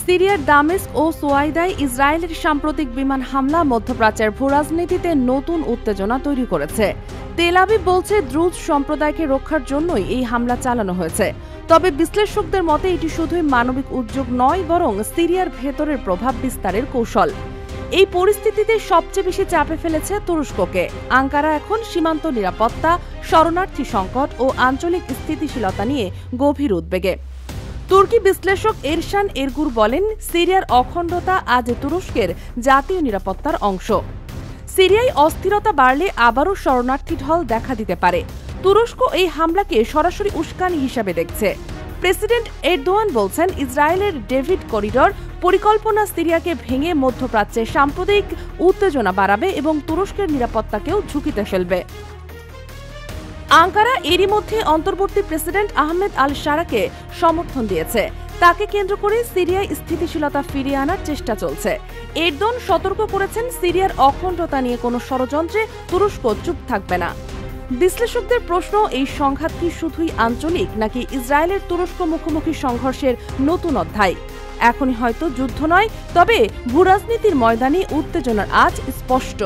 সিরিয়ার দামেস্ক ও সোয়াইদায় ইসরায়েলের সাম্প্রতিক বিমান হামলা মধ্যপ্রাচ্যের ভূরাজনীতিতে নতুন উত্তেজনা তৈরি করেছে। তেল আবিব বলছে দ্রুজ সম্প্রদায়কে রক্ষার জন্যই এই হামলা চালানো হয়েছে। তবে বিশ্লেষকদের মতে এটি শুধুই মানবিক উদ্যোগ নয়, বরং সিরিয়ার ভেতরের প্রভাব বিস্তারের কৌশল। এই পরিস্থিতিতে সবচেয়ে বেশি চাপে ফেলেছে তুরস্ককে। আঙ্কারা এখন সীমান্ত নিরাপত্তা, শরণার্থী সংকট ও আঞ্চলিক স্থিতিশীলতা নিয়ে গভীর উদ্বেগে। তুর্কি বিশ্লেষক এরশান এরগুর বলেন, সিরিয়ার অখণ্ডতা আজ তুরস্কের জাতীয় নিরাপত্তার অংশ। সিরিয়ায় অস্থিরতা বাড়লে আবারও শরণার্থী ঢল দেখা দিতে পারে। তুরস্ক এই হামলাকে সরাসরি উস্কানি হিসাবে দেখছে। প্রেসিডেন্ট এরদোয়ান বলছেন, ইসরায়েলের ডেভিড করিডর পরিকল্পনা সিরিয়াকে ভেঙে মধ্যপ্রাচ্যে সাম্প্রদায়িক উত্তেজনা বাড়াবে এবং তুরস্কের নিরাপত্তাকেও ঝুঁকিতে ফেলবে। আঙ্কারা এরই মধ্যে অন্তর্বর্তী প্রেসিডেন্ট আহমেদ আল শারাকে সমর্থন দিয়েছে। তাকে কেন্দ্র করে সিরিয়ায় স্থিতিশীলতা ফিরিয়ে আনার চেষ্টা চলছে। এরদোয়ান সতর্ক করেছেন, সিরিয়ার অখণ্ডতা নিয়ে কোনো ষড়যন্ত্রে তুরস্ক চুপ থাকবে না। বিশ্লেষকদের প্রশ্ন, এই সংঘাত কি শুধুই আঞ্চলিক, নাকি ইসরায়েলের তুরস্ক মুখোমুখি সংঘর্ষের নতুন অধ্যায়? এখনই হয়তো যুদ্ধ নয়, তবে ভূরাজনীতির ময়দানে উত্তেজনার আজ স্পষ্ট।